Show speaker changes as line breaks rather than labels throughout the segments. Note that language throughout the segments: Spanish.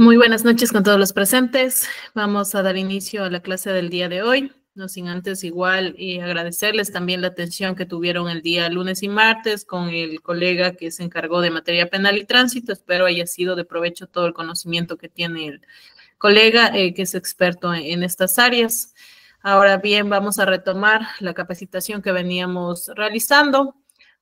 Muy buenas noches con todos los presentes. Vamos a dar inicio a la clase del día de hoy, no sin antes igual agradecerles también la atención que tuvieron el día lunes y martes con el colega que se encargó de materia penal y tránsito. Espero haya sido de provecho todo el conocimiento que tiene el colega que es experto en estas áreas. Ahora bien, vamos a retomar la capacitación que veníamos realizando.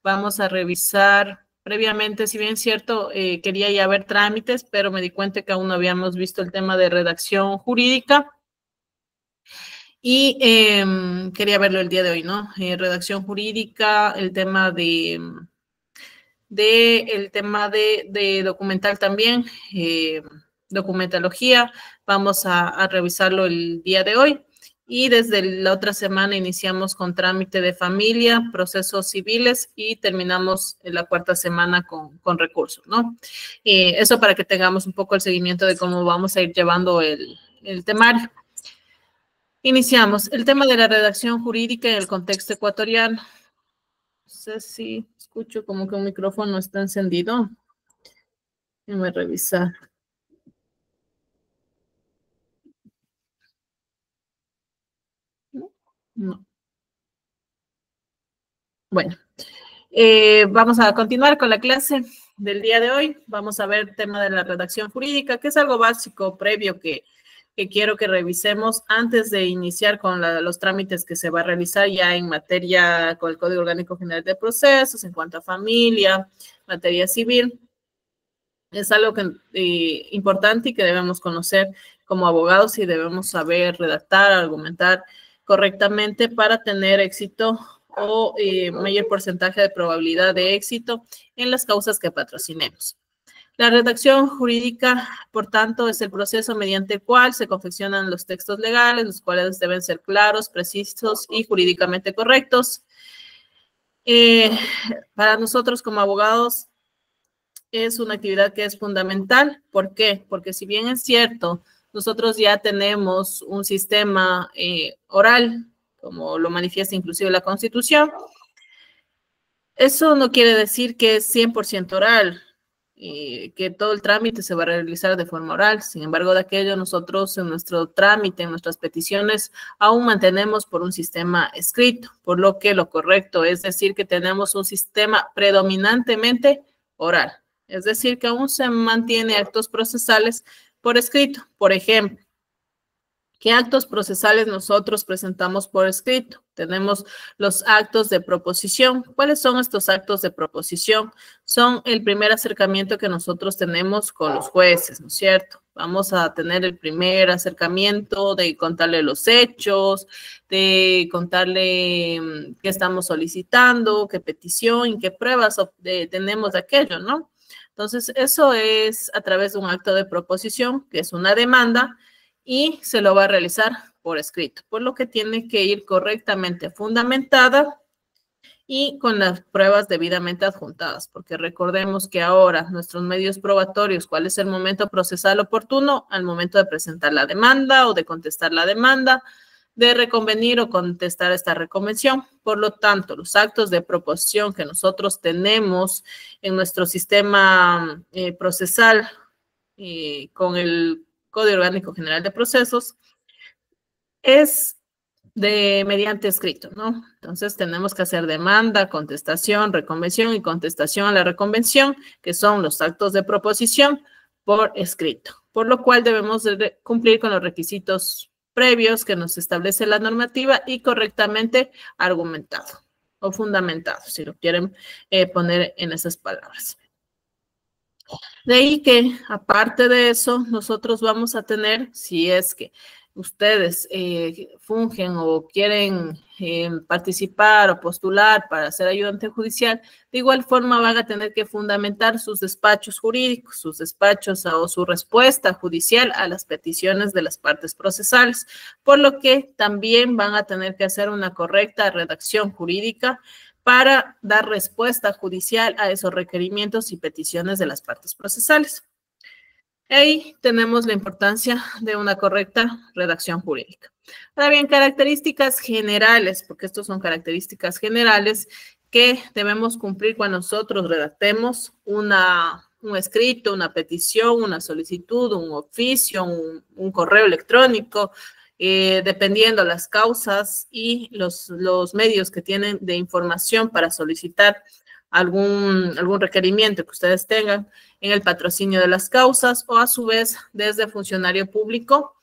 Vamos a revisar previamente, si bien es cierto, quería ya ver trámites, pero me di cuenta que aún no habíamos visto el tema de redacción jurídica y quería verlo el día de hoy, ¿no? Redacción jurídica, el tema de documental también, documentalogía, vamos a revisarlo el día de hoy. Y desde la otra semana iniciamos con trámite de familia, procesos civiles y terminamos en la cuarta semana con recursos, ¿no? Eso para que tengamos un poco el seguimiento de cómo vamos a ir llevando el temario. Iniciamos. El tema de la redacción jurídica en el contexto ecuatoriano. No sé si escucho como que un micrófono está encendido. Déjame revisar. No. Bueno, vamos a continuar con la clase del día de hoy. Vamos a ver el tema de la redacción jurídica, que es algo básico, previo, que quiero que revisemos antes de iniciar con los trámites que se va a realizar ya en materia con el Código Orgánico General de Procesos, en cuanto a familia, materia civil. Es algo importante y que debemos conocer como abogados y debemos saber redactar, argumentar correctamente para tener éxito o mayor porcentaje de probabilidad de éxito en las causas que patrocinemos. La redacción jurídica, por tanto, es el proceso mediante el cual se confeccionan los textos legales, los cuales deben ser claros, precisos y jurídicamente correctos. Para nosotros como abogados es una actividad que es fundamental. ¿Por qué? Porque si bien es cierto, nosotros ya tenemos un sistema oral, como lo manifiesta inclusive la Constitución, eso no quiere decir que es 100% oral, que todo el trámite se va a realizar de forma oral. Sin embargo, de aquello nosotros en nuestro trámite, en nuestras peticiones, aún mantenemos por un sistema escrito, por lo que lo correcto es decir que tenemos un sistema predominantemente oral. Es decir, que aún se mantiene actos procesales por escrito. Por ejemplo, ¿qué actos procesales nosotros presentamos por escrito? Tenemos los actos de proposición. ¿Cuáles son estos actos de proposición? Son el primer acercamiento que nosotros tenemos con los jueces, ¿no es cierto? Vamos a tener el primer acercamiento de contarle los hechos, de contarle qué estamos solicitando, qué petición y qué pruebas tenemos de aquello, ¿no? Entonces, eso es a través de un acto de proposición, que es una demanda, y se lo va a realizar por escrito, por lo que tiene que ir correctamente fundamentada y con las pruebas debidamente adjuntadas, porque recordemos que ahora nuestros medios probatorios, ¿cuál es el momento procesal oportuno? Al momento de presentar la demanda o de contestar la demanda, de reconvenir o contestar esta reconvención. Por lo tanto, los actos de proposición que nosotros tenemos en nuestro sistema procesal con el Código Orgánico General de Procesos es mediante escrito, ¿no? Entonces tenemos que hacer demanda, contestación, reconvención y contestación a la reconvención, que son los actos de proposición por escrito, por lo cual debemos cumplir con los requisitos previos que nos establece la normativa y correctamente argumentado o fundamentado, si lo quieren poner en esas palabras. De ahí que, aparte de eso, nosotros vamos a tener, si es que ustedes fungen o quieren participar o postular para ser ayudante judicial, de igual forma van a tener que fundamentar sus despachos jurídicos, sus despachos o su respuesta judicial a las peticiones de las partes procesales, por lo que también van a tener que hacer una correcta redacción jurídica para dar respuesta judicial a esos requerimientos y peticiones de las partes procesales. Ahí tenemos la importancia de una correcta redacción jurídica. Ahora bien, características generales, porque estos son características generales que debemos cumplir cuando nosotros redactemos una un escrito, una petición, una solicitud, un oficio, un correo electrónico, dependiendo las causas y los medios que tienen de información para solicitar algún requerimiento que ustedes tengan en el patrocinio de las causas, o a su vez desde funcionario público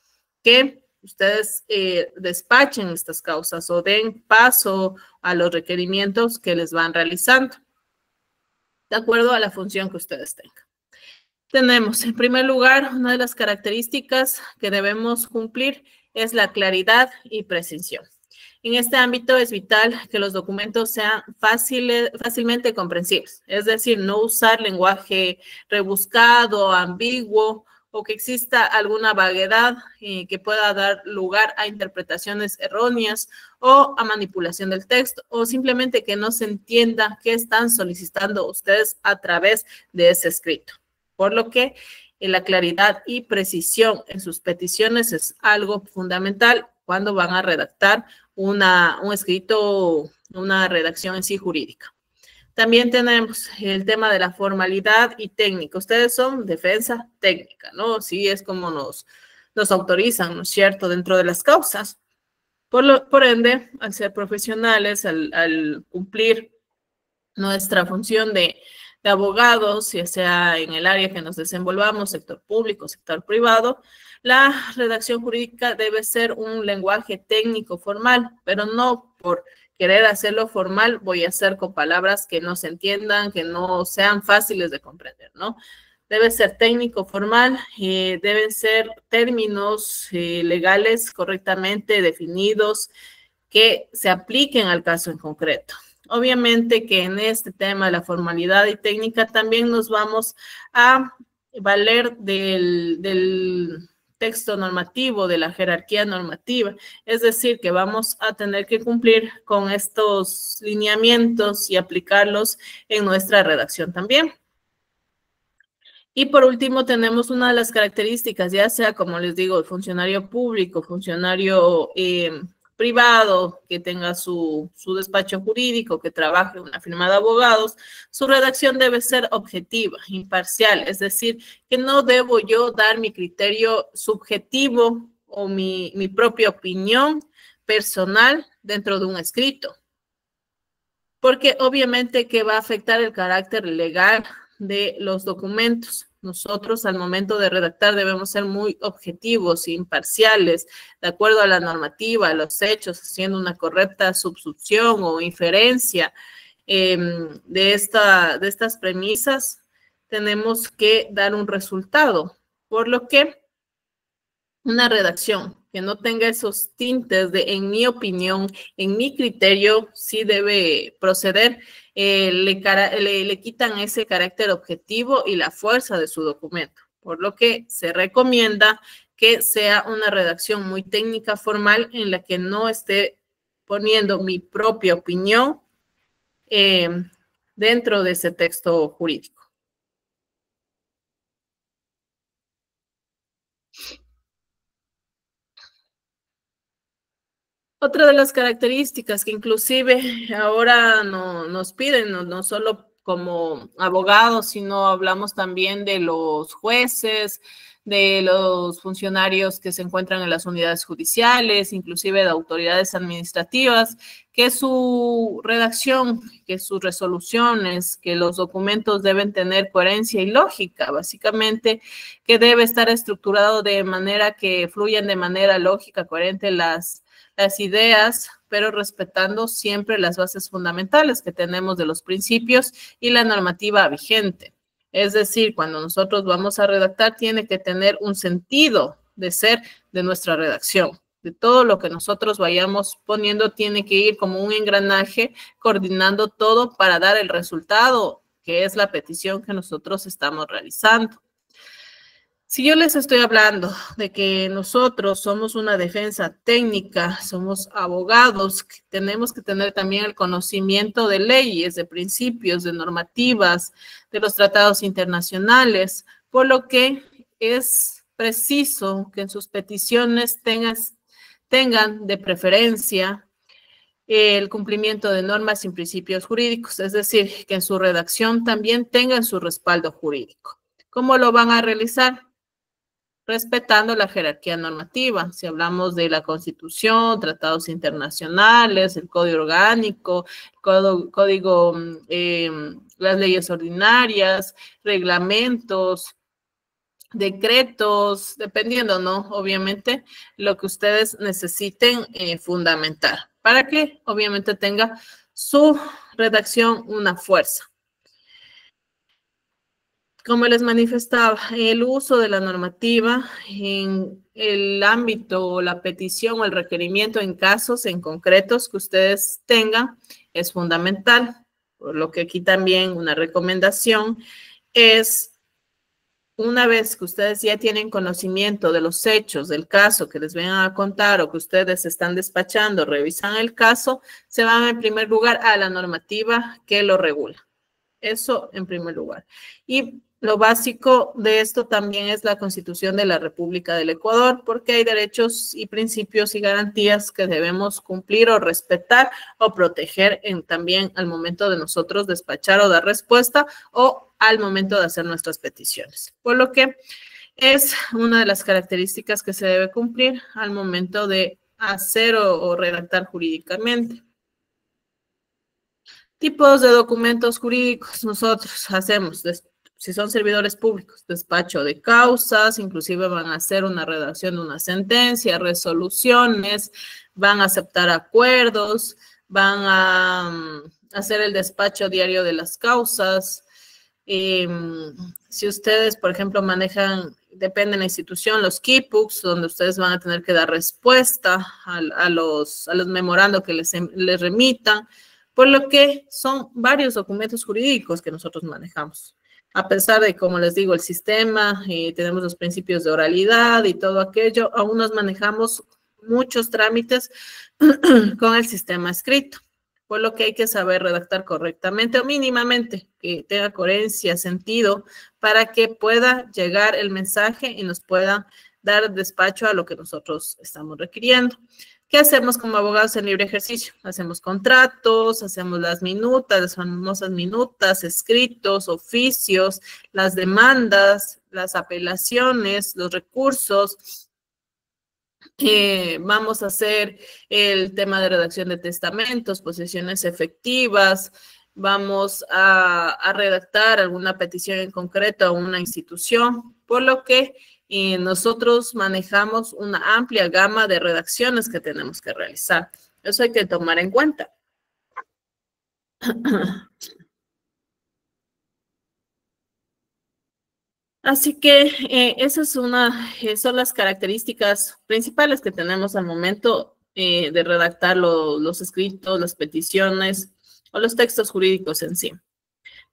que ustedes despachen estas causas o den paso a los requerimientos que les van realizando, de acuerdo a la función que ustedes tengan. Tenemos, en primer lugar, una de las características que debemos cumplir es la claridad y precisión. En este ámbito es vital que los documentos sean fácilmente comprensibles, es decir, no usar lenguaje rebuscado, ambiguo, o que exista alguna vaguedad que pueda dar lugar a interpretaciones erróneas o a manipulación del texto, o simplemente que no se entienda qué están solicitando ustedes a través de ese escrito. Por lo que la claridad y precisión en sus peticiones es algo fundamental cuando van a redactar un escrito, una redacción en sí jurídica. También tenemos el tema de la formalidad y técnica. Ustedes son defensa técnica, ¿no? Sí, es como nos autorizan, ¿no es cierto?, dentro de las causas. Por ende, al ser profesionales, al cumplir nuestra función de abogados, ya sea en el área que nos desenvolvamos, sector público, sector privado, la redacción jurídica debe ser un lenguaje técnico formal, pero no por querer hacerlo formal, voy a hacer con palabras que no se entiendan, que no sean fáciles de comprender, ¿no? Debe ser técnico formal, deben ser términos legales correctamente definidos que se apliquen al caso en concreto. Obviamente que en este tema de la formalidad y técnica también nos vamos a valer del texto normativo, de la jerarquía normativa. Es decir, que vamos a tener que cumplir con estos lineamientos y aplicarlos en nuestra redacción también. Y por último, tenemos una de las características, ya sea, como les digo, funcionario público, funcionario privado, que tenga su despacho jurídico, que trabaje en una firma de abogados, su redacción debe ser objetiva, imparcial, es decir, que no debo yo dar mi criterio subjetivo o mi propia opinión personal dentro de un escrito, porque obviamente que va a afectar el carácter legal de los documentos. Nosotros al momento de redactar debemos ser muy objetivos e imparciales, de acuerdo a la normativa, a los hechos, haciendo una correcta subsunción o inferencia de estas premisas. Tenemos que dar un resultado, por lo que una redacción que no tenga esos tintes de, en mi opinión, en mi criterio, sí debe proceder, le quitan ese carácter objetivo y la fuerza de su documento, por lo que se recomienda que sea una redacción muy técnica, formal, en la que no esté poniendo mi propia opinión dentro de ese texto jurídico. Otra de las características que inclusive ahora nos piden, no solo como abogados, sino hablamos también de los jueces, de los funcionarios que se encuentran en las unidades judiciales, inclusive de autoridades administrativas, que su redacción, que sus resoluciones, que los documentos deben tener coherencia y lógica, básicamente, que debe estar estructurado de manera que fluyan de manera lógica, coherente las ideas, pero respetando siempre las bases fundamentales que tenemos de los principios y la normativa vigente. Es decir, cuando nosotros vamos a redactar, tiene que tener un sentido de ser de nuestra redacción. De todo lo que nosotros vayamos poniendo, tiene que ir como un engranaje, coordinando todo para dar el resultado, que es la petición que nosotros estamos realizando. Si yo les estoy hablando de que nosotros somos una defensa técnica, somos abogados, que tenemos que tener también el conocimiento de leyes, de principios, de normativas, de los tratados internacionales, por lo que es preciso que en sus peticiones tengan de preferencia el cumplimiento de normas y principios jurídicos, es decir, que en su redacción también tengan su respaldo jurídico. ¿Cómo lo van a realizar? Respetando la jerarquía normativa. Si hablamos de la Constitución, tratados internacionales, el Código Orgánico, código las leyes ordinarias, reglamentos, decretos, dependiendo, ¿no? Obviamente, lo que ustedes necesiten fundamentar para que obviamente tenga su redacción una fuerza. Como les manifestaba, el uso de la normativa en el ámbito o la petición o el requerimiento en casos en concretos que ustedes tengan es fundamental, por lo que aquí también una recomendación es, una vez que ustedes ya tienen conocimiento de los hechos del caso que les vengan a contar o que ustedes están despachando, revisan el caso, se van en primer lugar a la normativa que lo regula. Eso en primer lugar. Y lo básico de esto también es la Constitución de la República del Ecuador, porque hay derechos y principios y garantías que debemos cumplir o respetar o proteger también al momento de nosotros despachar o dar respuesta o al momento de hacer nuestras peticiones. Por lo que es una de las características que se debe cumplir al momento de hacer o redactar jurídicamente. Tipos de documentos jurídicos nosotros hacemos, si son servidores públicos, despacho de causas, inclusive van a hacer una redacción de una sentencia, resoluciones, van a aceptar acuerdos, van a hacer el despacho diario de las causas. Si ustedes, por ejemplo, manejan, depende de la institución, los keybooks, donde ustedes van a tener que dar respuesta a los memorandos que les remitan, por lo que son varios documentos jurídicos que nosotros manejamos. A pesar de, como les digo, el sistema, tenemos los principios de oralidad y todo aquello, aún nos manejamos muchos trámites con el sistema escrito, por lo que hay que saber redactar correctamente o mínimamente, que tenga coherencia, sentido, para que pueda llegar el mensaje y nos pueda dar despacho a lo que nosotros estamos requiriendo. ¿Qué hacemos como abogados en libre ejercicio? Hacemos contratos, hacemos las minutas, las famosas minutas, escritos, oficios, las demandas, las apelaciones, los recursos. Vamos a hacer el tema de redacción de testamentos, posesiones efectivas. Vamos a redactar alguna petición en concreto a una institución, por lo que nosotros manejamos una amplia gama de redacciones que tenemos que realizar. Eso hay que tomar en cuenta. Así que esas son las características principales que tenemos al momento de redactar los escritos, las peticiones o los textos jurídicos en sí.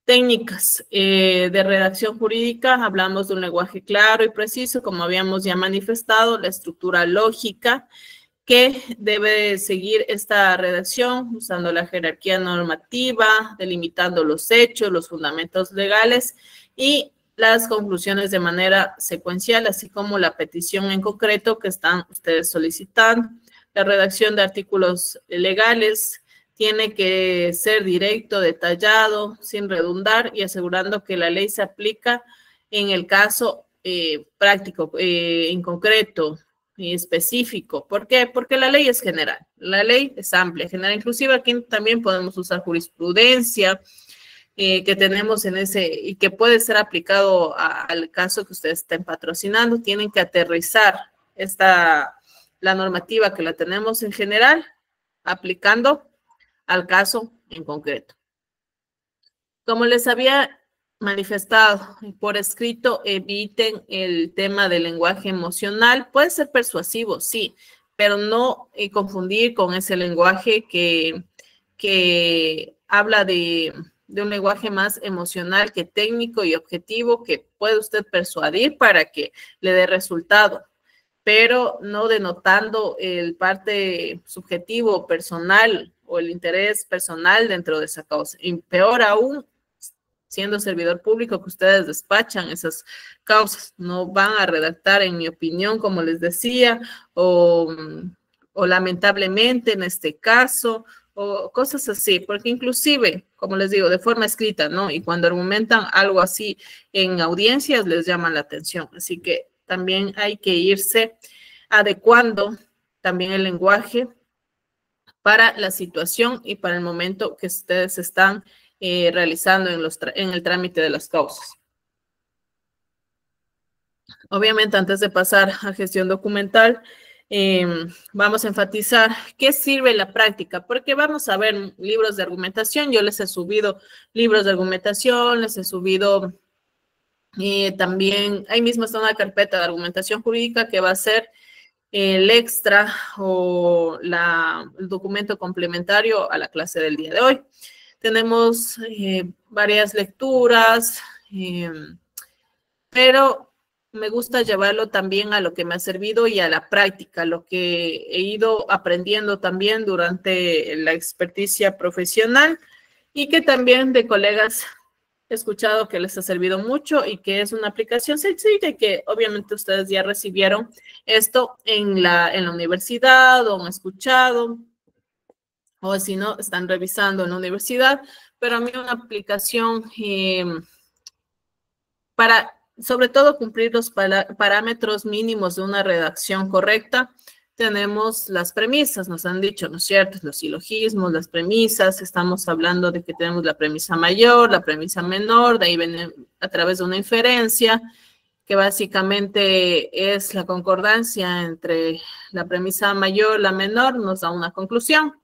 Técnicas de redacción jurídica, hablamos de un lenguaje claro y preciso, como habíamos ya manifestado, la estructura lógica que debe seguir esta redacción usando la jerarquía normativa, delimitando los hechos, los fundamentos legales y las conclusiones de manera secuencial, así como la petición en concreto que están ustedes solicitando. La redacción de artículos legales tiene que ser directo, detallado, sin redundar y asegurando que la ley se aplica en el caso práctico, en concreto y específico. ¿Por qué? Porque la ley es general, la ley es amplia, general. Inclusive aquí también podemos usar jurisprudencia que tenemos en ese y que puede ser aplicado al caso que ustedes estén patrocinando. Tienen que aterrizar la normativa que la tenemos en general, aplicando al caso en concreto. Como les había manifestado por escrito, eviten el tema del lenguaje emocional. Puede ser persuasivo, sí, pero no confundir con ese lenguaje que habla de un lenguaje más emocional que técnico y objetivo que puede usted persuadir para que le dé resultado, pero no denotando el parte subjetivo, personal o el interés personal dentro de esa causa. Y peor aún, siendo servidor público, que ustedes despachan esas causas. No van a redactar, en mi opinión, como les decía, o lamentablemente en este caso, o cosas así, porque inclusive, como les digo, de forma escrita, ¿no? Y cuando argumentan algo así en audiencias les llama la atención. Así que también hay que irse adecuando también el lenguaje para la situación y para el momento que ustedes están realizando en el trámite de las causas. Obviamente, antes de pasar a gestión documental, vamos a enfatizar qué sirve la práctica, porque vamos a ver libros de argumentación. Yo les he subido libros de argumentación, les he subido también, ahí mismo está una carpeta de argumentación jurídica que va a ser el extra o el documento complementario a la clase del día de hoy. Tenemos varias lecturas, pero me gusta llevarlo también a lo que me ha servido y a la práctica, lo que he ido aprendiendo también durante la experticia profesional y que también de colegas he escuchado que les ha servido mucho y que es una aplicación sencilla y que obviamente ustedes ya recibieron esto en la universidad o han escuchado o si no, están revisando en la universidad, pero a mí una aplicación para, sobre todo, cumplir los parámetros mínimos de una redacción correcta. Tenemos las premisas, nos han dicho, ¿no es cierto? Los silogismos, las premisas, estamos hablando de que tenemos la premisa mayor, la premisa menor, de ahí viene a través de una inferencia, que básicamente es la concordancia entre la premisa mayor y la menor, nos da una conclusión.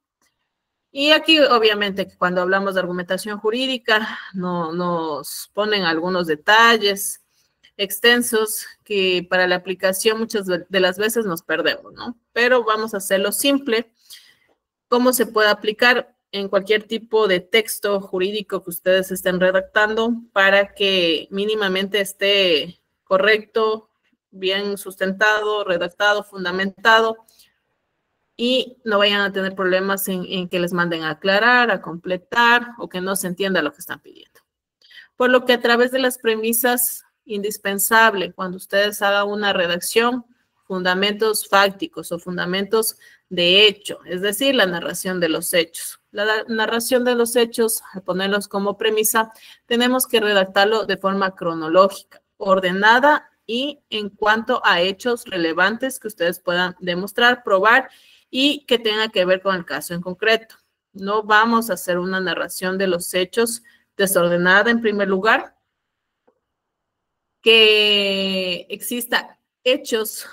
Y aquí, obviamente, cuando hablamos de argumentación jurídica, nos ponen algunos detalles extensos que para la aplicación muchas de las veces nos perdemos, ¿no? Pero vamos a hacerlo simple. ¿Cómo se puede aplicar en cualquier tipo de texto jurídico que ustedes estén redactando para que mínimamente esté correcto, bien sustentado, redactado, fundamentado y no vayan a tener problemas en que les manden a aclarar, a completar o que no se entienda lo que están pidiendo? Por lo que a través de las premisas, indispensable cuando ustedes hagan una redacción, fundamentos fácticos o fundamentos de hecho, es decir, la narración de los hechos. La narración de los hechos, al ponerlos como premisa, tenemos que redactarlo de forma cronológica, ordenada y en cuanto a hechos relevantes que ustedes puedan demostrar, probar y que tenga que ver con el caso en concreto. No vamos a hacer una narración de los hechos desordenada en primer lugar, que exista hechos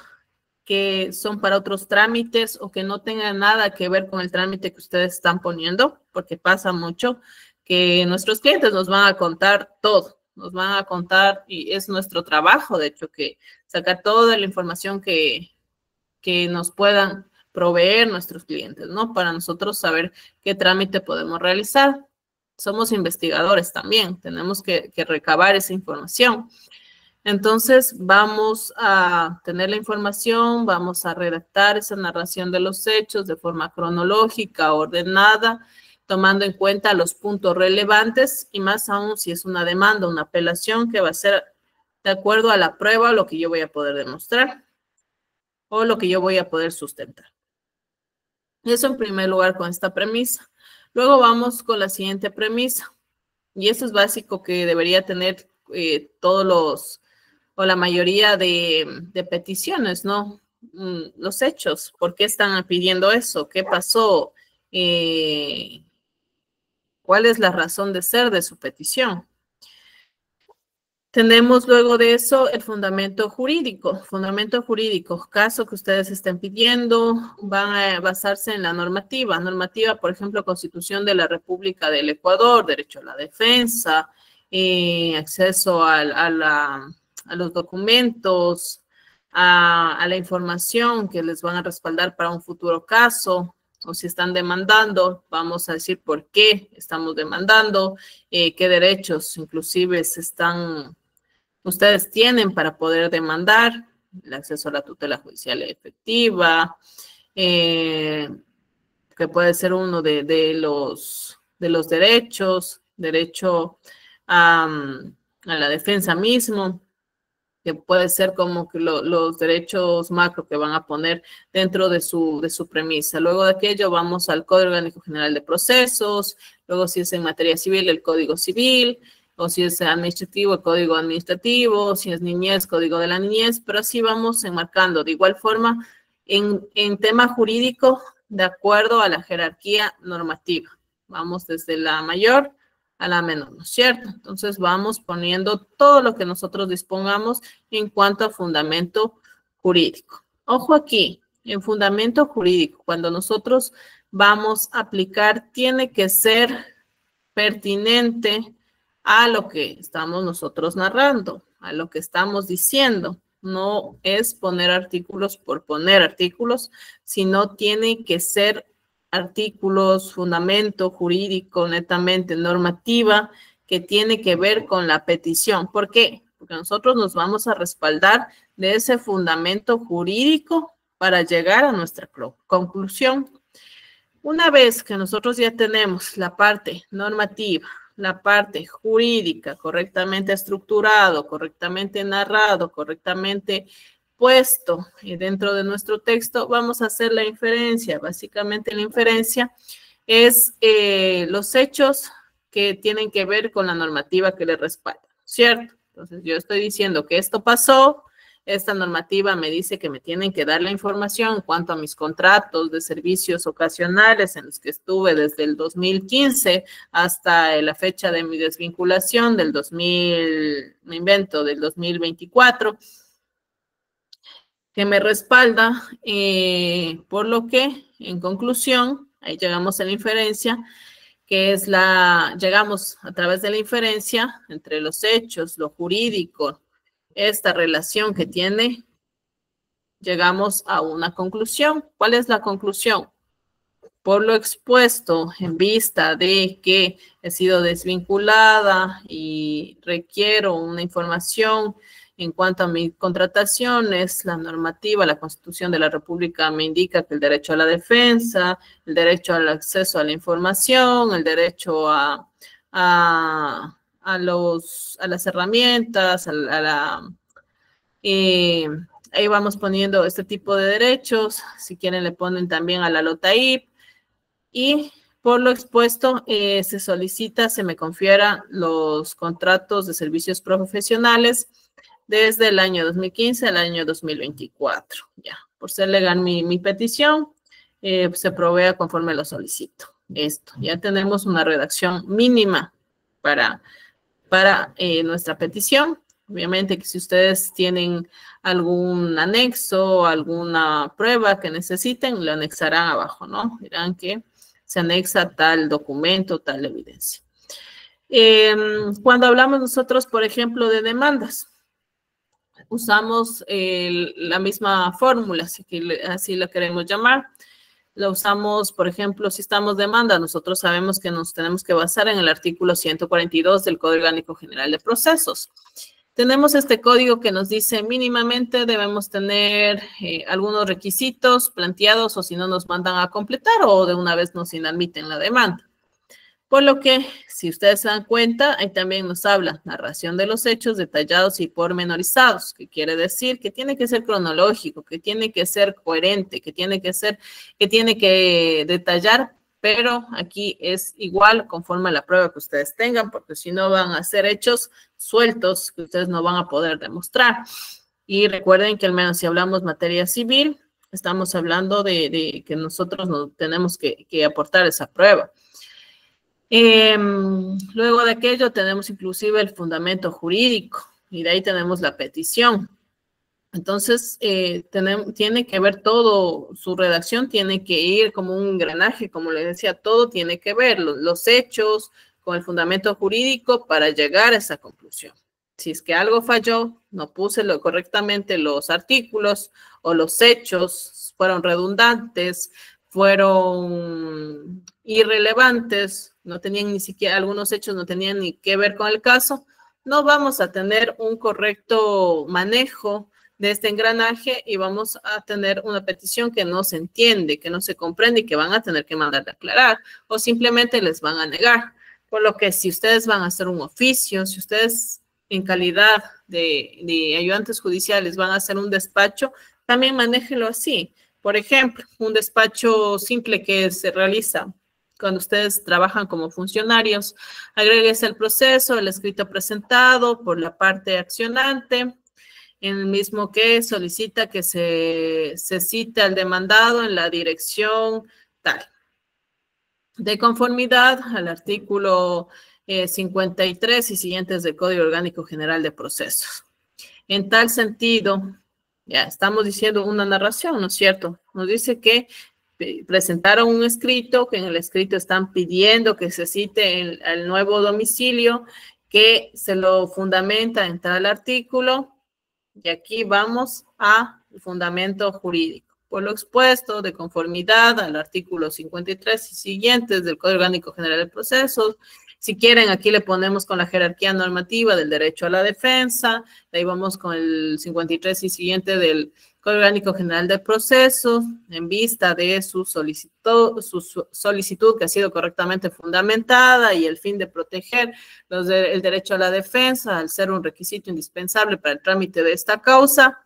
que son para otros trámites o que no tengan nada que ver con el trámite que ustedes están poniendo, porque pasa mucho que nuestros clientes nos van a contar todo, nos van a contar y es nuestro trabajo, de hecho, que sacar toda la información que nos puedan proveer nuestros clientes, ¿no? Para nosotros saber qué trámite podemos realizar. Somos investigadores también, tenemos que recabar esa información. Entonces, vamos a tener la información, vamos a redactar esa narración de los hechos de forma cronológica, ordenada, tomando en cuenta los puntos relevantes y más aún si es una demanda, una apelación que va a ser de acuerdo a la prueba, lo que yo voy a poder demostrar o lo que yo voy a poder sustentar. Eso en primer lugar con esta premisa. Luego vamos con la siguiente premisa. Y eso es básico que debería tener todos los, o la mayoría de peticiones, ¿no? Los hechos. ¿Por qué están pidiendo eso? ¿Qué pasó? ¿Cuál es la razón de ser de su petición? Tenemos luego de eso el fundamento jurídico. Fundamento jurídico, caso que ustedes estén pidiendo, van a basarse en la normativa. Normativa, por ejemplo, Constitución de la República del Ecuador, derecho a la defensa, acceso a los documentos, a la información que les van a respaldar para un futuro caso. O si están demandando, vamos a decir por qué estamos demandando, qué derechos inclusive ustedes tienen para poder demandar, el acceso a la tutela judicial efectiva, que puede ser uno de los derechos, derecho a la defensa mismo, que puede ser como que los derechos macro que van a poner dentro de su premisa. Luego de aquello vamos al Código Orgánico General de Procesos, luego si es en materia civil, el Código Civil, o si es administrativo, el Código Administrativo, si es niñez, Código de la Niñez, pero así vamos enmarcando. De igual forma, en tema jurídico, de acuerdo a la jerarquía normativa. Vamos desde la mayor a la menor, ¿no es cierto? Entonces vamos poniendo todo lo que nosotros dispongamos en cuanto a fundamento jurídico. Ojo aquí, en fundamento jurídico, cuando nosotros vamos a aplicar, tiene que ser pertinente a lo que estamos nosotros narrando, a lo que estamos diciendo. No es poner artículos por poner artículos, sino tiene que ser artículos, fundamento jurídico, netamente normativa, que tiene que ver con la petición. ¿Por qué? Porque nosotros nos vamos a respaldar de ese fundamento jurídico para llegar a nuestra conclusión. Una vez que nosotros ya tenemos la parte normativa, la parte jurídica correctamente estructurado, correctamente narrado, correctamente puesto dentro de nuestro texto, vamos a hacer la inferencia. Básicamente la inferencia es los hechos que tienen que ver con la normativa que le respalda, ¿cierto? Entonces yo estoy diciendo que esto pasó, esta normativa me dice que me tienen que dar la información en cuanto a mis contratos de servicios ocasionales en los que estuve desde el 2015 hasta la fecha de mi desvinculación del 2024, que me respalda, por lo que, en conclusión, ahí llegamos a la inferencia, que es llegamos a través de la inferencia entre los hechos, lo jurídico, esta relación que tiene, llegamos a una conclusión. ¿Cuál es la conclusión? Por lo expuesto, en vista de que he sido desvinculada y requiero una información en cuanto a mis contrataciones, la normativa, la Constitución de la República me indica que el derecho a la defensa, el derecho al acceso a la información, el derecho a las herramientas, ahí vamos poniendo este tipo de derechos. Si quieren le ponen también a la LOTAIP. Y por lo expuesto, se solicita, se me confiera los contratos de servicios profesionales desde el año 2015 al año 2024. Ya, por ser legal mi petición, se provea conforme lo solicito. Esto, ya tenemos una redacción mínima para nuestra petición. Obviamente que si ustedes tienen algún anexo, alguna prueba que necesiten, lo anexarán abajo, ¿no? Dirán que se anexa tal documento, tal evidencia. Cuando hablamos nosotros, por ejemplo, de demandas, usamos la misma fórmula, así la queremos llamar. La usamos, por ejemplo, si estamos demanda, nosotros sabemos que nos tenemos que basar en el artículo 142 del Código Orgánico General de Procesos. Tenemos este código que nos dice mínimamente debemos tener algunos requisitos planteados o si no nos mandan a completar o de una vez nos inadmiten la demanda. Por lo que, si ustedes se dan cuenta, ahí también nos habla narración de los hechos detallados y pormenorizados, que quiere decir que tiene que ser cronológico, que tiene que ser coherente, que tiene que detallar, pero aquí es igual conforme a la prueba que ustedes tengan, porque si no van a ser hechos sueltos que ustedes no van a poder demostrar. Y recuerden que al menos si hablamos materia civil, estamos hablando de que nosotros no tenemos que aportar esa prueba. Luego de aquello tenemos inclusive el fundamento jurídico y de ahí tenemos la petición. Entonces, tiene que ver todo, su redacción tiene que ir como un engranaje, como les decía, todo tiene que ver, los hechos con el fundamento jurídico para llegar a esa conclusión. Si es que algo falló, no puse correctamente los artículos o los hechos fueron redundantes, fueron irrelevantes, no tenían ni siquiera, algunos hechos no tenían ni que ver con el caso, no vamos a tener un correcto manejo de este engranaje y vamos a tener una petición que no se entiende, que no se comprende y que van a tener que mandar a aclarar o simplemente les van a negar. Por lo que si ustedes van a hacer un oficio, si ustedes en calidad de ayudantes judiciales van a hacer un despacho, también manéjelo así. Por ejemplo, un despacho simple que se realiza cuando ustedes trabajan como funcionarios, agregues el proceso, el escrito presentado por la parte accionante, en el mismo que solicita que se cite al demandado en la dirección tal. De conformidad al artículo 53 y siguientes del Código Orgánico General de Procesos. En tal sentido, ya estamos diciendo una narración, ¿no es cierto? Nos dice que presentaron un escrito, que en el escrito están pidiendo que se cite el nuevo domicilio, que se lo fundamenta en tal artículo, y aquí vamos al fundamento jurídico. Por lo expuesto, de conformidad al artículo 53 y siguientes del Código Orgánico General de Procesos, si quieren, aquí le ponemos con la jerarquía normativa del derecho a la defensa, de ahí vamos con el 53 y siguiente del Código Orgánico General de Procesos, en vista de su solicitud que ha sido correctamente fundamentada y el fin de proteger el derecho a la defensa, al ser un requisito indispensable para el trámite de esta causa,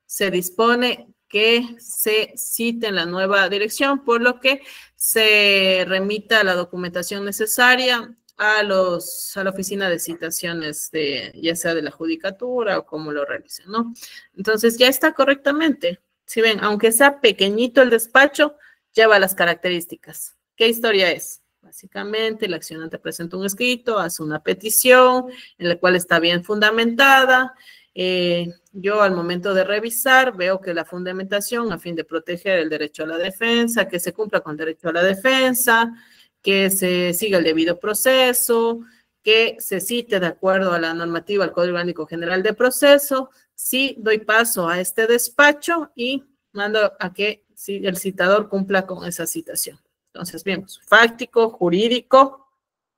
se dispone que se cite en la nueva dirección, por lo que se remita la documentación necesaria a la oficina de citaciones, ya sea de la judicatura o como lo realicen, ¿no? Entonces ya está correctamente. Si ven, aunque sea pequeñito el despacho, lleva las características. ¿Qué historia es? Básicamente, el accionante presenta un escrito, hace una petición en la cual está bien fundamentada. Yo al momento de revisar veo que la fundamentación a fin de proteger el derecho a la defensa, que se cumpla con el derecho a la defensa, que se siga el debido proceso, que se cite de acuerdo a la normativa del Código Orgánico General de Proceso. Sí, doy paso a este despacho y mando a que el citador cumpla con esa citación. Entonces, vemos fáctico, jurídico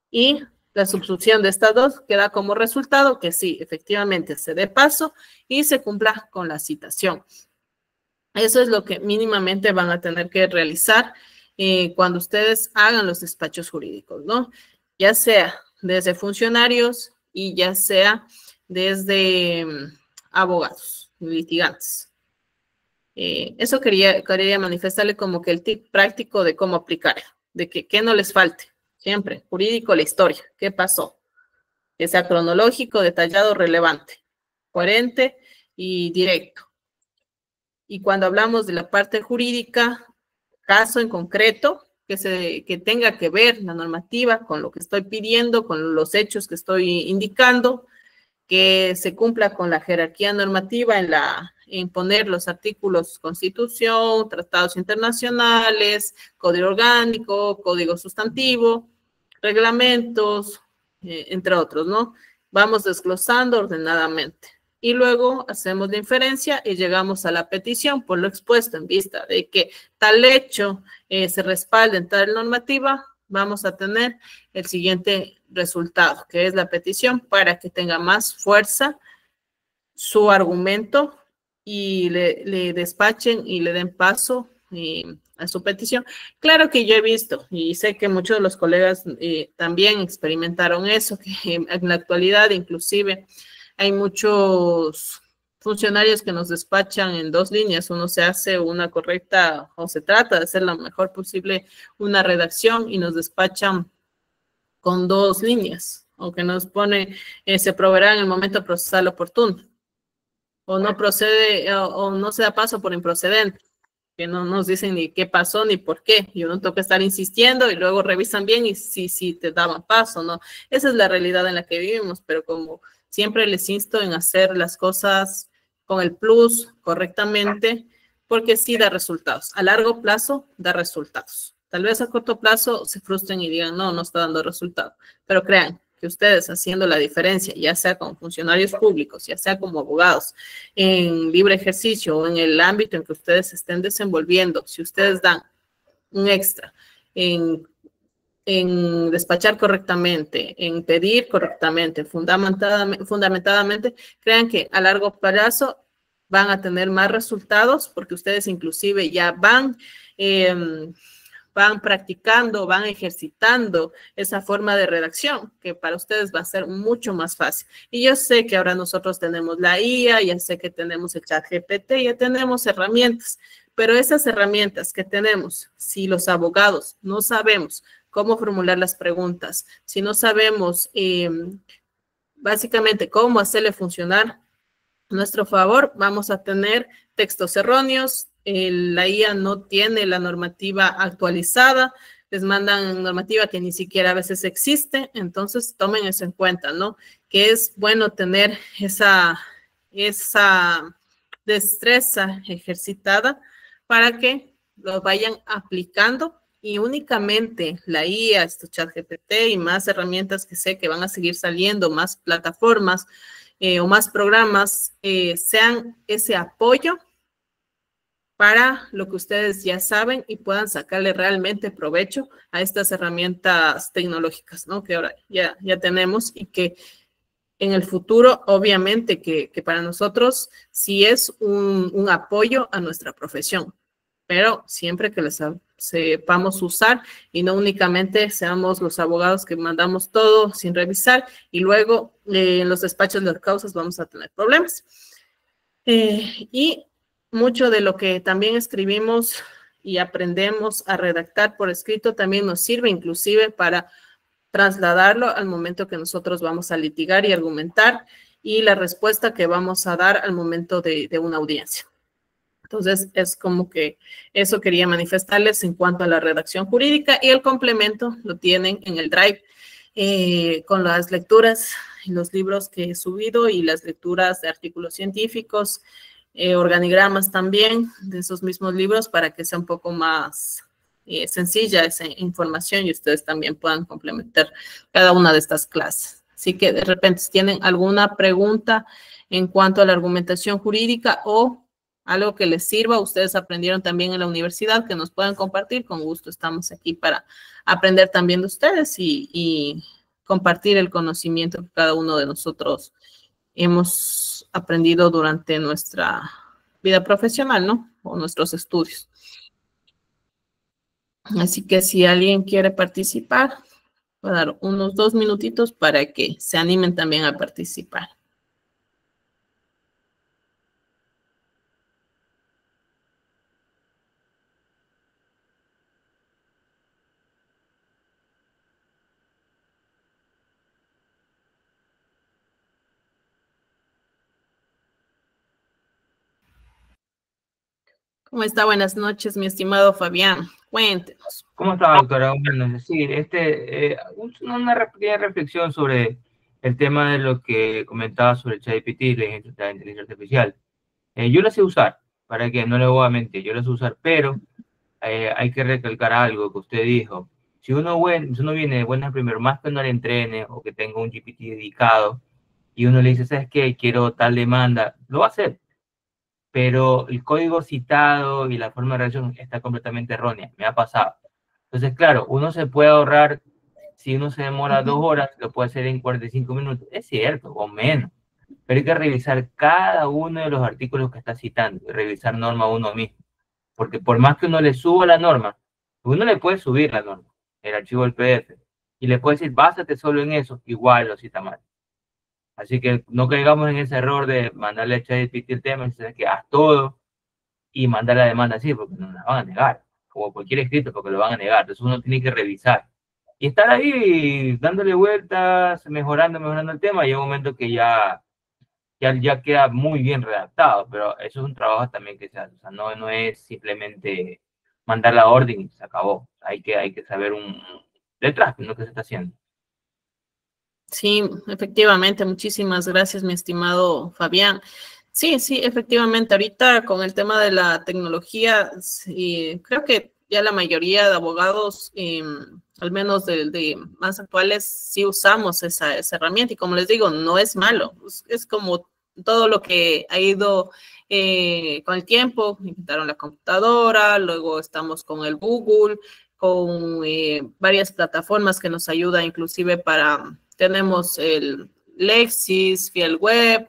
y la subsunción de estas dos queda como resultado que sí, efectivamente se dé paso y se cumpla con la citación. Eso es lo que mínimamente van a tener que realizar cuando ustedes hagan los despachos jurídicos, ¿no? Ya sea desde funcionarios y ya sea desde abogados, litigantes. Eso quería manifestarle como que el tip práctico de cómo aplicar, de que no les falte. Siempre, jurídico, la historia. ¿Qué pasó? Que sea cronológico, detallado, relevante, coherente y directo. Y cuando hablamos de la parte jurídica, caso en concreto, que tenga que ver la normativa con lo que estoy pidiendo, con los hechos que estoy indicando, que se cumpla con la jerarquía normativa en poner los artículos Constitución, tratados internacionales, Código Orgánico, Código Sustantivo, reglamentos, entre otros, ¿no? Vamos desglosando ordenadamente. Y luego hacemos la inferencia y llegamos a la petición por lo expuesto en vista de que tal hecho se respalde en tal normativa, vamos a tener el siguiente resultado, que es la petición para que tenga más fuerza su argumento y le despachen y le den paso a su petición. Claro que yo he visto y sé que muchos de los colegas también experimentaron eso, que en la actualidad inclusive hay muchos funcionarios que nos despachan en dos líneas. Uno se hace una correcta o se trata de hacer lo mejor posible una redacción y nos despachan con dos líneas, o que nos pone, se proveerá en el momento procesal oportuno, o no procede, o no se da paso por improcedente, que no nos dicen ni qué pasó ni por qué, y uno toca estar insistiendo y luego revisan bien y sí te daban paso, ¿no? Esa es la realidad en la que vivimos, pero como siempre les insto en hacer las cosas con el plus correctamente, porque sí da resultados. A largo plazo da resultados. Tal vez a corto plazo se frustren y digan, no está dando resultado. Pero crean que ustedes haciendo la diferencia, ya sea como funcionarios públicos, ya sea como abogados, en libre ejercicio o en el ámbito en que ustedes estén desenvolviendo, si ustedes dan un extra en despachar correctamente, en pedir correctamente, fundamentadamente, crean que a largo plazo van a tener más resultados porque ustedes inclusive ya van van practicando, van ejercitando esa forma de redacción, que para ustedes va a ser mucho más fácil. Y yo sé que ahora nosotros tenemos la IA, ya sé que tenemos el ChatGPT, ya tenemos herramientas, pero esas herramientas que tenemos, si los abogados no sabemos cómo formular las preguntas, si no sabemos básicamente cómo hacerle funcionar a nuestro favor, vamos a tener textos erróneos, la IA no tiene la normativa actualizada, les mandan normativa que ni siquiera a veces existe, entonces tomen eso en cuenta, ¿no? Que es bueno tener esa destreza ejercitada para que lo vayan aplicando y únicamente la IA, estos ChatGPT y más herramientas que sé que van a seguir saliendo, más plataformas o más programas, sean ese apoyo para lo que ustedes ya saben y puedan sacarle realmente provecho a estas herramientas tecnológicas, ¿no? Que ahora ya tenemos y que en el futuro, obviamente, que para nosotros sí es un apoyo a nuestra profesión, pero siempre que les sepamos usar y no únicamente seamos los abogados que mandamos todo sin revisar y luego en los despachos de causas vamos a tener problemas. Y mucho de lo que también escribimos y aprendemos a redactar por escrito también nos sirve inclusive para trasladarlo al momento que nosotros vamos a litigar y argumentar y la respuesta que vamos a dar al momento de una audiencia. Entonces, es como que eso quería manifestarles en cuanto a la redacción jurídica y el complemento lo tienen en el Drive con las lecturas y los libros que he subido y las lecturas de artículos científicos, organigramas también de esos mismos libros para que sea un poco más sencilla esa información y ustedes también puedan complementar cada una de estas clases. Así que de repente si tienen alguna pregunta en cuanto a la argumentación jurídica o algo que les sirva, ustedes aprendieron también en la universidad, que nos puedan compartir, con gusto estamos aquí para aprender también de ustedes y compartir el conocimiento que cada uno de nosotros hemos aprendido durante nuestra vida profesional, ¿no? O nuestros estudios. Así que si alguien quiere participar, voy a dar unos 2 minutitos para que se animen también a participar. ¿Cómo está? Buenas noches, mi estimado Fabián. Cuéntenos.
¿Cómo está, doctora? Bueno, sí, una pequeña reflexión sobre el tema de lo que comentaba sobre el ChatGPT y la inteligencia artificial. Yo la sé usar, para que no le voy a mentir, yo la sé usar, pero hay que recalcar algo que usted dijo. Si uno viene de buenas primero, más que no le entrene o que tenga un GPT dedicado, y uno le dice, ¿sabes qué? Quiero tal demanda, lo va a hacer, pero el código citado y la forma de redacción está completamente errónea. Me ha pasado. Entonces, claro, uno se puede ahorrar, si uno se demora 2 horas, lo puede hacer en 45 minutos. Es cierto, o menos. Pero hay que revisar cada uno de los artículos que está citando y revisar norma uno mismo. Porque por más que uno le suba la norma, uno le puede subir la norma, el archivo del PDF, y le puede decir, básate solo en eso, igual lo cita mal. Así que no caigamos en ese error de mandarle a ChatGPT el tema y decir que haz todo y mandar la demanda así, porque nos la van a negar, como cualquier escrito, porque lo van a negar. Entonces uno tiene que revisar y estar ahí dándole vueltas, mejorando el tema, y hay un momento que ya queda muy bien redactado, pero eso es un trabajo también que se hace. O sea, no es simplemente mandar la orden y se acabó. Hay que saber detrás de lo que se está haciendo.
Sí, efectivamente, muchísimas gracias, mi estimado Fabián. Sí, efectivamente, ahorita con el tema de la tecnología, sí, creo que ya la mayoría de abogados, al menos de más actuales, sí usamos esa herramienta y como les digo, no es malo, es como todo lo que ha ido con el tiempo, inventaron la computadora, luego estamos con el Google, con varias plataformas que nos ayuda inclusive tenemos el Lexis, Fiel Web,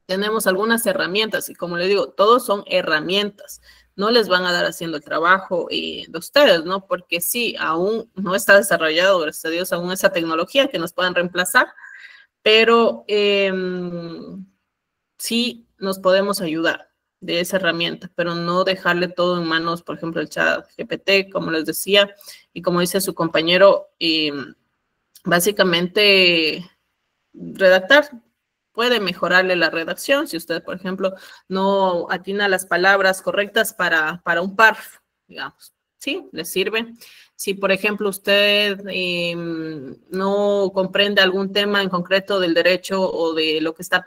tenemos algunas herramientas y como le digo, todos son herramientas. no les van a dar haciendo el trabajo de ustedes, ¿no? Porque sí, aún no está desarrollado, gracias a Dios, aún esa tecnología que nos puedan reemplazar, pero sí nos podemos ayudar de esa herramienta, pero no dejarle todo en manos, por ejemplo, el chat GPT, como les decía, y como dice su compañero, básicamente redactar puede mejorarle la redacción si usted, por ejemplo, no atina las palabras correctas para un párrafo, digamos. Sí, le sirve. Si, por ejemplo, usted no comprende algún tema en concreto del derecho o de lo que está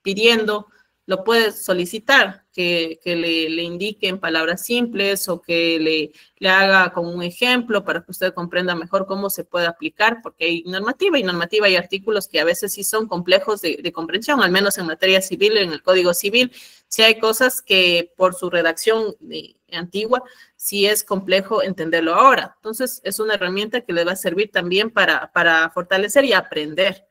pidiendo, lo puede solicitar, que le indique en palabras simples o que le haga como un ejemplo para que usted comprenda mejor cómo se puede aplicar, porque hay normativa y artículos que a veces sí son complejos de comprensión, al menos en materia civil, en el Código Civil, sí hay cosas que por su redacción antigua, sí es complejo entenderlo ahora. Entonces, es una herramienta que le va a servir también para fortalecer y aprender.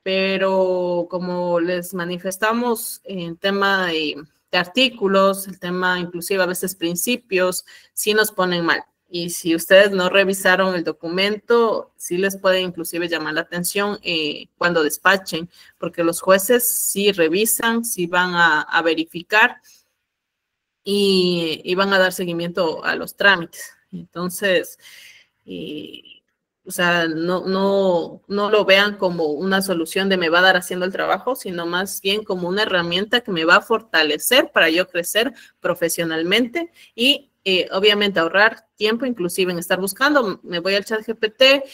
Pero como les manifestamos en tema de artículos, el tema inclusive a veces principios, sí nos ponen mal. Y si ustedes no revisaron el documento, sí les puede inclusive llamar la atención cuando despachen, porque los jueces sí revisan, sí van a verificar y van a dar seguimiento a los trámites. Entonces, o sea, no lo vean como una solución de me va a dar haciendo el trabajo, sino más bien como una herramienta que me va a fortalecer para yo crecer profesionalmente y obviamente ahorrar tiempo, inclusive en estar buscando. Me voy al chat GPT,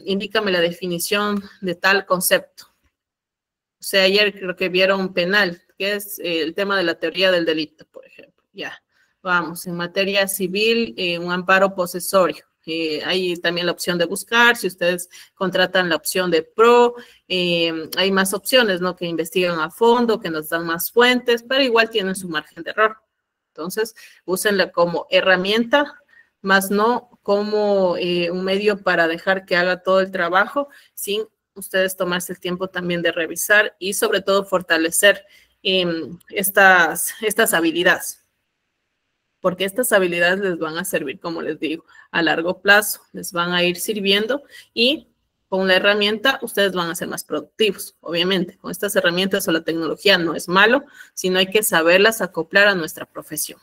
indícame la definición de tal concepto. O sea, ayer creo que vieron penal, que es el tema de la teoría del delito, por ejemplo. Ya, vamos, en materia civil, un amparo posesorio. Hay también la opción de buscar, si ustedes contratan la opción de PRO, hay más opciones, ¿no? Que investigan a fondo, que nos dan más fuentes, pero igual tienen su margen de error. Entonces, úsenla como herramienta, más no como un medio para dejar que haga todo el trabajo sin ustedes tomarse el tiempo también de revisar y sobre todo fortalecer estas habilidades. Porque estas habilidades les van a servir, como les digo, a largo plazo, les van a ir sirviendo y con la herramienta ustedes van a ser más productivos. Obviamente, con estas herramientas o la tecnología no es malo, sino hay que saberlas acoplar a nuestra profesión.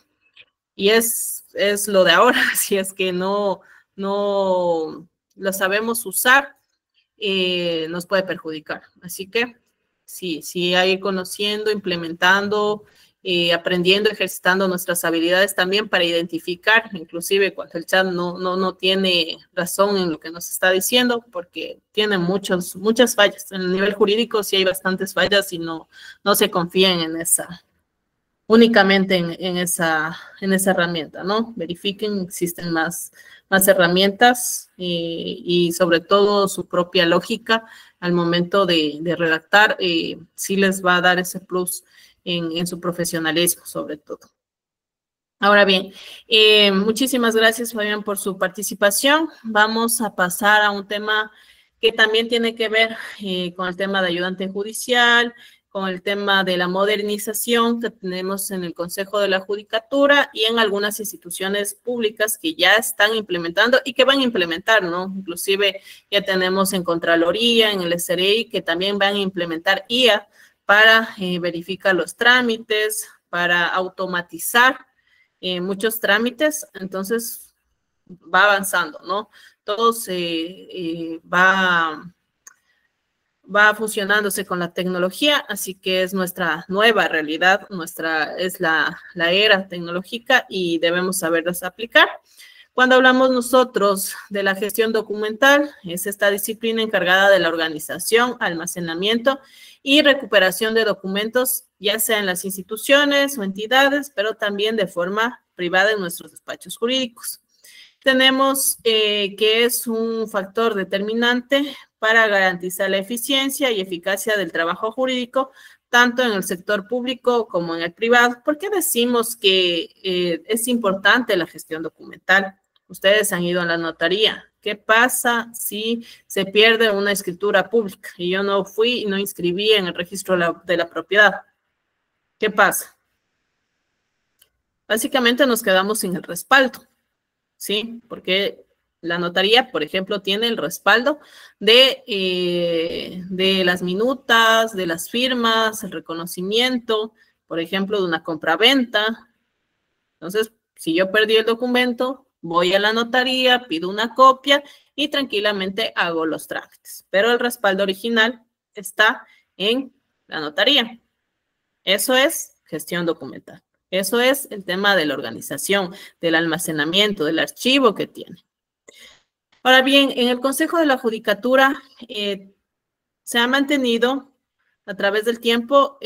Y es lo de ahora, si es que no lo sabemos usar, nos puede perjudicar. Así que sí hay que ir conociendo, implementando, aprendiendo, ejercitando nuestras habilidades también para identificar, inclusive cuando el chat no tiene razón en lo que nos está diciendo, porque tiene muchas fallas. En el nivel jurídico sí hay bastantes fallas y no se confíen en esa, únicamente en esa herramienta, ¿no? Verifiquen, existen más herramientas y sobre todo su propia lógica al momento de redactar, sí les va a dar ese plus en su profesionalismo, sobre todo. Ahora bien, muchísimas gracias, Fabián, por su participación. Vamos a pasar a un tema que también tiene que ver con el tema de ayudante judicial, con el tema de la modernización que tenemos en el Consejo de la Judicatura y en algunas instituciones públicas que ya están implementando y que van a implementar, ¿no? Inclusive ya tenemos en Contraloría, en el SRI, que también van a implementar IA para verificar los trámites, para automatizar muchos trámites, entonces va avanzando, ¿no? Todo va fusionándose con la tecnología, así que es nuestra nueva realidad, es la era tecnológica y debemos saberlas aplicar. Cuando hablamos nosotros de la gestión documental, es esta disciplina encargada de la organización, almacenamiento y recuperación de documentos, ya sea en las instituciones o entidades, pero también de forma privada en nuestros despachos jurídicos. Tenemos que es un factor determinante para garantizar la eficiencia y eficacia del trabajo jurídico, tanto en el sector público como en el privado. ¿Por qué decimos que es importante la gestión documental? Ustedes han ido a la notaría. ¿Qué pasa si se pierde una escritura pública y yo no fui y no inscribí en el registro de la propiedad? ¿Qué pasa? básicamente nos quedamos sin el respaldo, ¿sí? Porque la notaría, por ejemplo, tiene el respaldo de las minutas, de las firmas, el reconocimiento, por ejemplo, de una compraventa. Entonces, si yo perdí el documento, voy a la notaría, pido una copia y tranquilamente hago los trámites. Pero el respaldo original está en la notaría. Eso es gestión documental. Eso es el tema de la organización, del almacenamiento, del archivo que tiene. Ahora bien, en el Consejo de la Judicatura se ha mantenido a través del tiempo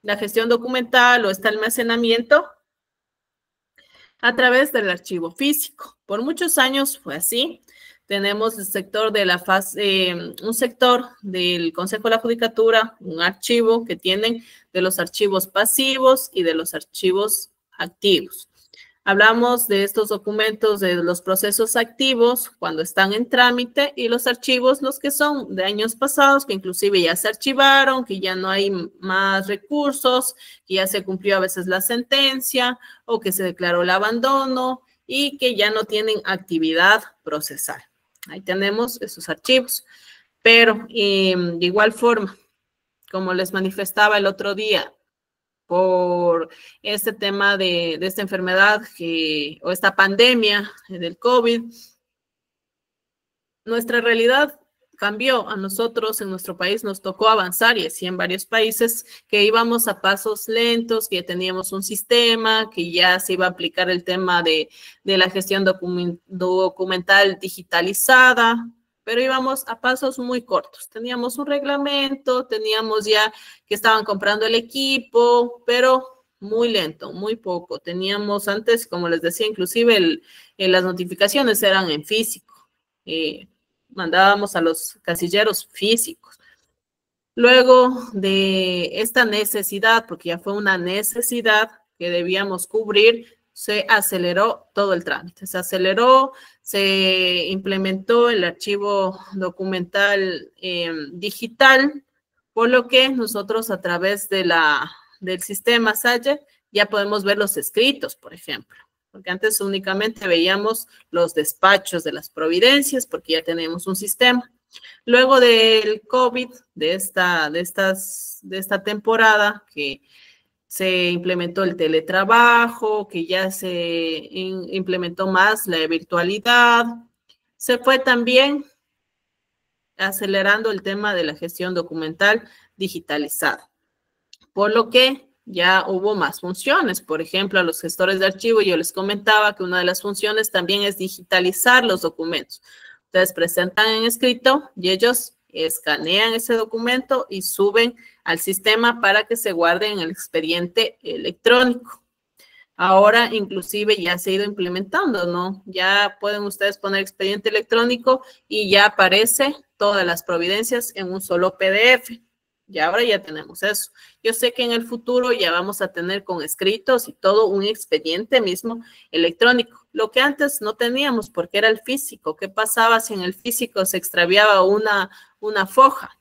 la gestión documental o este almacenamiento a través del archivo físico. Por muchos años fue así. Tenemos el sector de la un sector del Consejo de la Judicatura, un archivo que tienen de los archivos pasivos y de los archivos activos. Hablamos de estos documentos de los procesos activos cuando están en trámite y los archivos, los que son de años pasados, que inclusive ya se archivaron, que ya no hay más recursos, que ya se cumplió a veces la sentencia o que se declaró el abandono y que ya no tienen actividad procesal. Ahí tenemos esos archivos. Pero de igual forma, como les manifestaba el otro día, por este tema de esta enfermedad o esta pandemia del COVID, nuestra realidad cambió. A nosotros en nuestro país nos tocó avanzar y así en varios países que íbamos a pasos lentos, que ya teníamos un sistema, que ya se iba a aplicar el tema de la gestión documental digitalizada, pero íbamos a pasos muy cortos. Teníamos un reglamento, teníamos ya que estaban comprando el equipo, pero muy lento, muy poco. Teníamos antes, como les decía, inclusive las notificaciones eran en físico. Mandábamos a los casilleros físicos. Luego de esta necesidad, porque ya fue una necesidad que debíamos cubrir, se aceleró todo el trámite, se aceleró, se implementó el archivo documental digital, por lo que nosotros a través del sistema SAGE ya podemos ver los escritos, por ejemplo, porque antes únicamente veíamos los despachos de las providencias, porque ya tenemos un sistema. Luego del COVID, de esta temporada que se implementó el teletrabajo, que ya se implementó más la virtualidad, se fue también acelerando el tema de la gestión documental digitalizada, por lo que ya hubo más funciones. Por ejemplo, a los gestores de archivo yo les comentaba que una de las funciones también es digitalizar los documentos. Ustedes presentan en escrito y ellos escanean ese documento y suben al sistema para que se guarde en el expediente electrónico. Ahora inclusive ya se ha ido implementando, ¿no? Ya pueden ustedes poner expediente electrónico y ya aparece todas las providencias en un solo PDF. Y ahora ya tenemos eso. Yo sé que en el futuro ya vamos a tener con escritos y todo un expediente mismo electrónico. Lo que antes no teníamos porque era el físico. ¿Qué pasaba si en el físico se extraviaba una foja?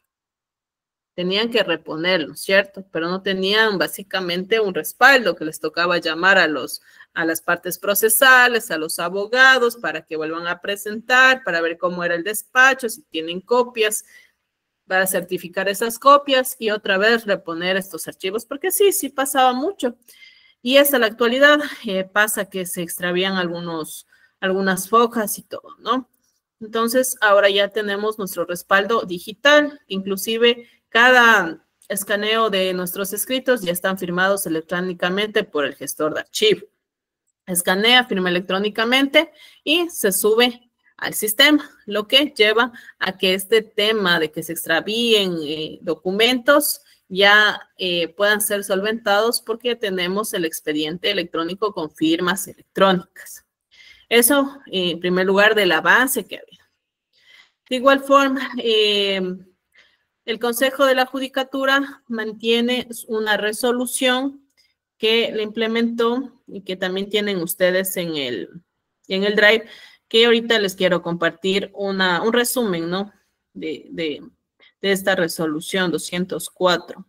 Tenían que reponerlo, ¿cierto? Pero no tenían básicamente un respaldo que les tocaba llamar a las partes procesales, a los abogados para que vuelvan a presentar, para ver cómo era el despacho, si tienen copias, para certificar esas copias y otra vez reponer estos archivos, porque sí pasaba mucho. Y hasta la actualidad pasa que se extravían algunas fojas y todo, ¿no? Entonces, ahora ya tenemos nuestro respaldo digital, inclusive cada escaneo de nuestros escritos ya están firmados electrónicamente por el gestor de archivo. Escanea, firma electrónicamente y se sube al sistema, lo que lleva a que este tema de que se extravíen documentos ya puedan ser solventados porque tenemos el expediente electrónico con firmas electrónicas. Eso, en primer lugar, del avance que ha habido. De igual forma, el Consejo de la Judicatura mantiene una resolución que le implementó y que también tienen ustedes en el Drive, que ahorita les quiero compartir un resumen, ¿no? De esta resolución 204.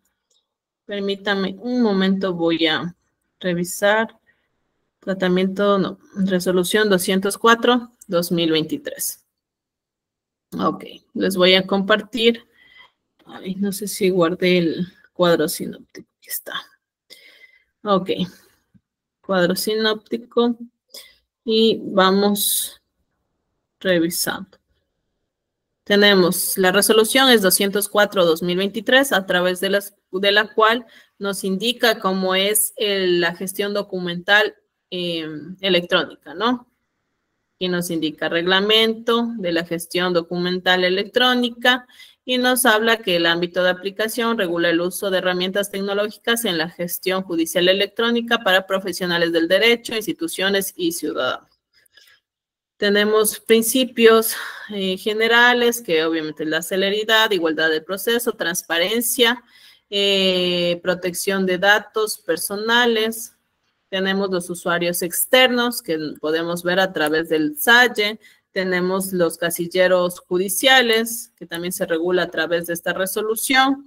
Permítame un momento, voy a revisar. Tratamiento, no, resolución 204/2023. Ok, les voy a compartir. Ay, no sé si guardé el cuadro sinóptico. Aquí está. Ok, cuadro sinóptico. Y vamos revisando. Tenemos, la resolución es 204/2023, a través de la cual nos indica cómo es la gestión documental electrónica, ¿no? Y nos indica reglamento de la gestión documental electrónica y nos habla que el ámbito de aplicación regula el uso de herramientas tecnológicas en la gestión judicial electrónica para profesionales del derecho, instituciones y ciudadanos. Tenemos principios generales, que obviamente es la celeridad, igualdad de proceso, transparencia, protección de datos personales. Tenemos los usuarios externos, que podemos ver a través del SAGE. Tenemos los casilleros judiciales, que también se regula a través de esta resolución.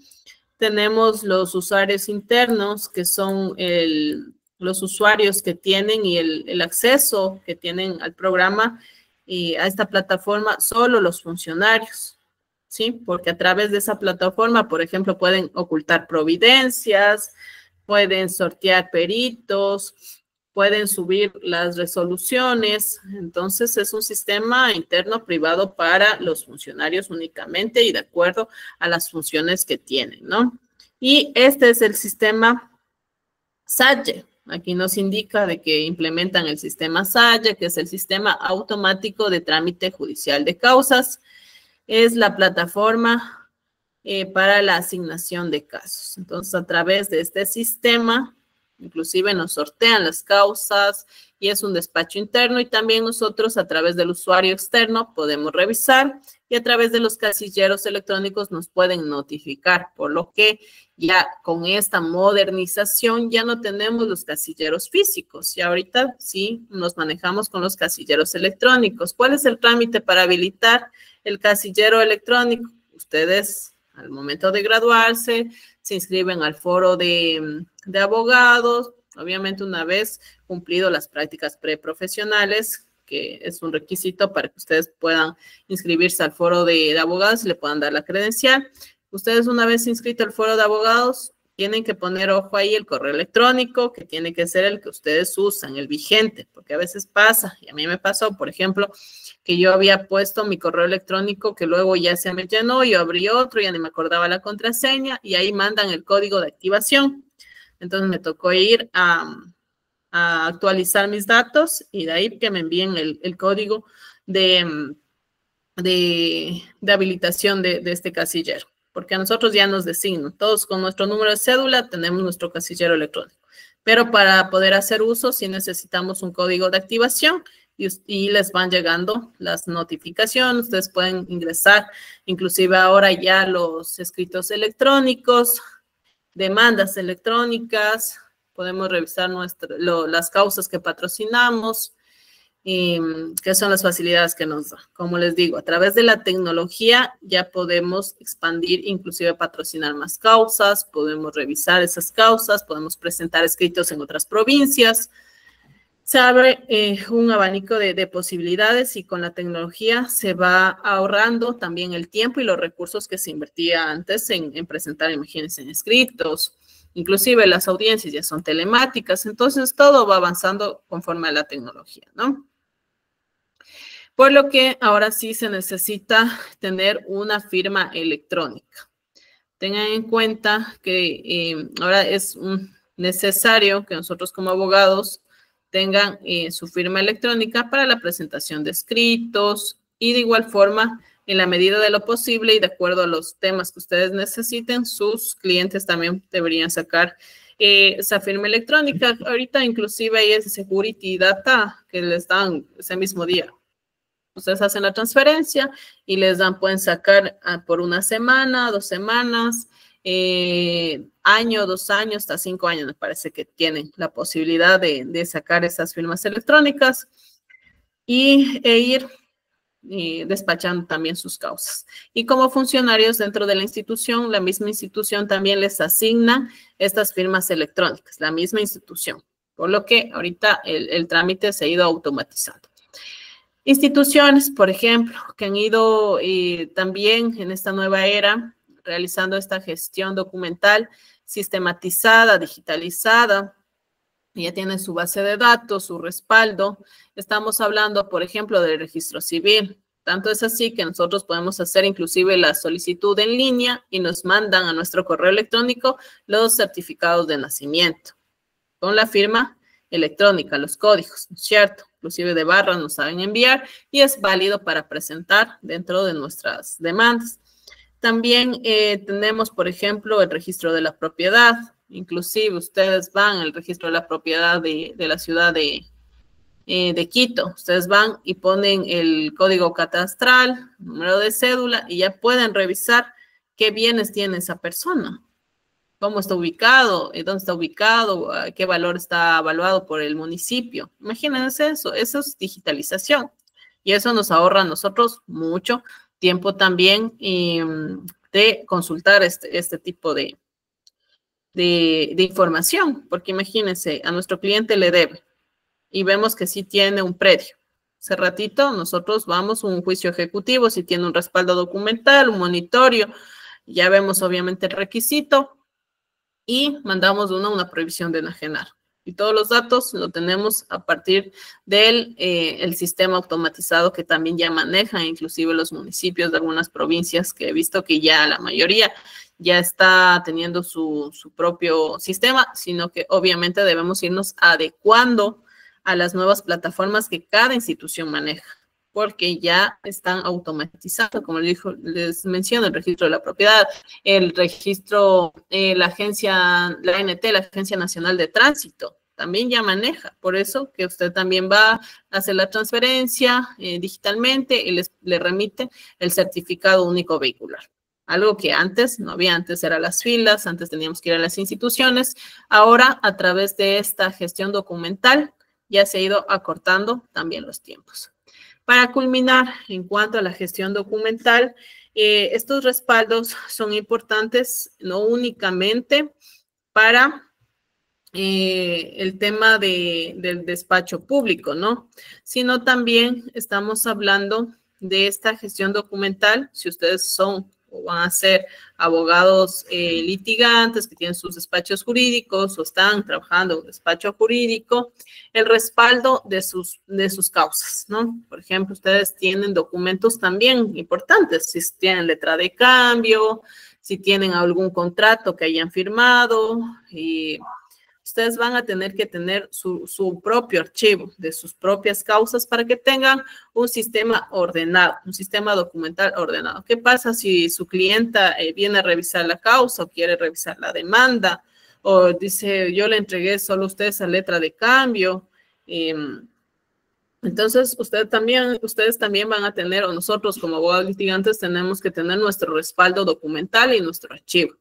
Tenemos los usuarios internos, que son los usuarios que tienen y el acceso que tienen al programa y a esta plataforma, solo los funcionarios, ¿sí? Porque a través de esa plataforma, por ejemplo, pueden ocultar providencias, pueden sortear peritos, pueden subir las resoluciones. Entonces, es un sistema interno privado para los funcionarios únicamente y de acuerdo a las funciones que tienen, ¿no? Y este es el sistema SAGE. Aquí nos indica de que implementan el sistema SAGE, que es el sistema automático de trámite judicial de causas. Es la plataforma para la asignación de casos. Entonces, a través de este sistema, inclusive nos sortean las causas y es un despacho interno y también nosotros a través del usuario externo podemos revisar y a través de los casilleros electrónicos nos pueden notificar, por lo que ya con esta modernización ya no tenemos los casilleros físicos y ahorita sí nos manejamos con los casilleros electrónicos. ¿Cuál es el trámite para habilitar el casillero electrónico? Ustedes al momento de graduarse se inscriben al foro de abogados, obviamente una vez cumplido las prácticas preprofesionales, que es un requisito para que ustedes puedan inscribirse al foro de abogados y le puedan dar la credencial. Ustedes una vez inscrito al foro de abogados, tienen que poner ojo ahí el correo electrónico, que tiene que ser el que ustedes usan, el vigente, porque a veces pasa, y a mí me pasó, por ejemplo, que yo había puesto mi correo electrónico, que luego ya se me llenó, yo abrí otro, ya ni me acordaba la contraseña, y ahí mandan el código de activación. Entonces me tocó ir a actualizar mis datos, y de ahí que me envíen el código de habilitación de este casillero. Porque a nosotros ya nos designan, todos con nuestro número de cédula tenemos nuestro casillero electrónico. Pero para poder hacer uso, sí necesitamos un código de activación y les van llegando las notificaciones. Ustedes pueden ingresar, inclusive ahora ya los escritos electrónicos, demandas electrónicas, podemos revisar las causas que patrocinamos, qué son las facilidades que nos da. Como les digo, a través de la tecnología ya podemos expandir, inclusive patrocinar más causas, podemos revisar esas causas, podemos presentar escritos en otras provincias. Se abre un abanico de posibilidades y con la tecnología se va ahorrando también el tiempo y los recursos que se invertía antes en presentar imágenes en escritos. Inclusive las audiencias ya son telemáticas, entonces todo va avanzando conforme a la tecnología, ¿no? Por lo que ahora sí se necesita tener una firma electrónica. Tengan en cuenta que ahora es necesario que nosotros como abogados tengan su firma electrónica para la presentación de escritos y de igual forma, en la medida de lo posible y de acuerdo a los temas que ustedes necesiten, sus clientes también deberían sacar esa firma electrónica. Ahorita inclusive hay ese Security Data que les dan ese mismo día. Ustedes hacen la transferencia y les dan, pueden sacar por una semana, 2 semanas, año, 2 años, hasta 5 años, me parece que tienen la posibilidad de sacar esas firmas electrónicas e ir despachando también sus causas. Y como funcionarios dentro de la institución, la misma institución también les asigna estas firmas electrónicas, la misma institución. por lo que ahorita el trámite se ha ido automatizando. Instituciones, por ejemplo, que han ido también en esta nueva era realizando esta gestión documental sistematizada, digitalizada, ya tienen su base de datos, su respaldo. Estamos hablando, por ejemplo, del registro civil. Tanto es así que nosotros podemos hacer inclusive la solicitud en línea y nos mandan a nuestro correo electrónico los certificados de nacimiento con la firma electrónica, los códigos, ¿no es cierto? Inclusive de barra nos saben enviar y es válido para presentar dentro de nuestras demandas. También tenemos, por ejemplo, el registro de la propiedad. Inclusive ustedes van al registro de la propiedad de la ciudad de Quito. Ustedes van y ponen el código catastral, número de cédula y ya pueden revisar qué bienes tiene esa persona. Cómo está ubicado, dónde está ubicado, qué valor está evaluado por el municipio. Imagínense eso es digitalización. Y eso nos ahorra a nosotros mucho tiempo también de consultar este tipo de información. Porque imagínense, a nuestro cliente le debe y vemos que sí tiene un predio. Hace ratito nosotros vamos a un juicio ejecutivo, si tiene un respaldo documental, un monitorio, ya vemos obviamente el requisito, y mandamos una prohibición de enajenar. Y todos los datos lo tenemos a partir del el sistema automatizado que también ya maneja, inclusive los municipios de algunas provincias, que he visto que ya la mayoría ya está teniendo su propio sistema, sino que obviamente debemos irnos adecuando a las nuevas plataformas que cada institución maneja, porque ya están automatizados, como les menciono, el registro de la propiedad, el registro, la ANT, la Agencia Nacional de Tránsito, también ya maneja. Por eso que usted también va a hacer la transferencia digitalmente y le remite el certificado único vehicular. Algo que antes no había, antes eran las filas, antes teníamos que ir a las instituciones. Ahora, a través de esta gestión documental, ya se ha ido acortando también los tiempos. Para culminar, en cuanto a la gestión documental, estos respaldos son importantes no únicamente para el tema del despacho público, ¿no? Sino también estamos hablando de esta gestión documental, si ustedes son o van a ser abogados litigantes que tienen sus despachos jurídicos o están trabajando en un despacho jurídico, el respaldo de sus causas, ¿no? Por ejemplo, ustedes tienen documentos también importantes, si tienen letra de cambio, si tienen algún contrato que hayan firmado, y ustedes van a tener que tener su propio archivo de sus propias causas para que tengan un sistema ordenado, un sistema documental ordenado. ¿Qué pasa si su clienta viene a revisar la causa o quiere revisar la demanda? O dice, yo le entregué solo a usted esa letra de cambio. Entonces, ustedes también van a tener, o nosotros como abogados litigantes tenemos que tener nuestro respaldo documental y nuestro archivo.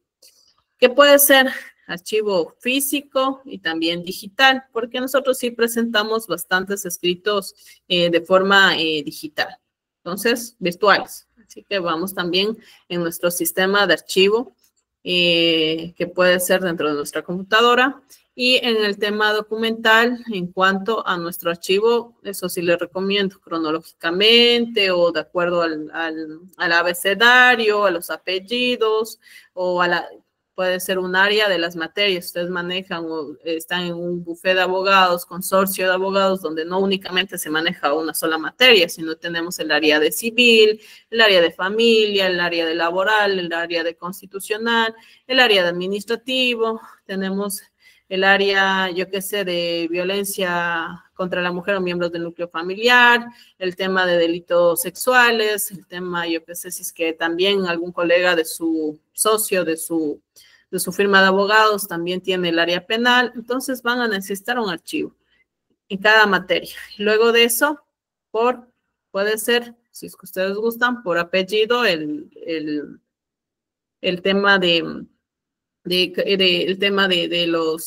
¿Qué puede ser? Archivo físico y también digital, porque nosotros sí presentamos bastantes escritos de forma digital, entonces virtuales. Así que vamos también en nuestro sistema de archivo, que puede ser dentro de nuestra computadora. Y en el tema documental, en cuanto a nuestro archivo, eso sí les recomiendo cronológicamente o de acuerdo al abecedario, a los apellidos o puede ser un área de las materias. Ustedes manejan o están en un bufete de abogados, consorcio de abogados, donde no únicamente se maneja una sola materia, sino tenemos el área de civil, el área de familia, el área de laboral, el área de constitucional, el área de administrativo, tenemos el área, yo qué sé, de violencia contra la mujer o miembros del núcleo familiar, el tema de delitos sexuales, el tema, yo qué sé, si es que también algún colega de su socio, de su firma de abogados también tiene el área penal, entonces van a necesitar un archivo en cada materia. Y luego de eso, puede ser, si es que ustedes gustan, por apellido, el tema de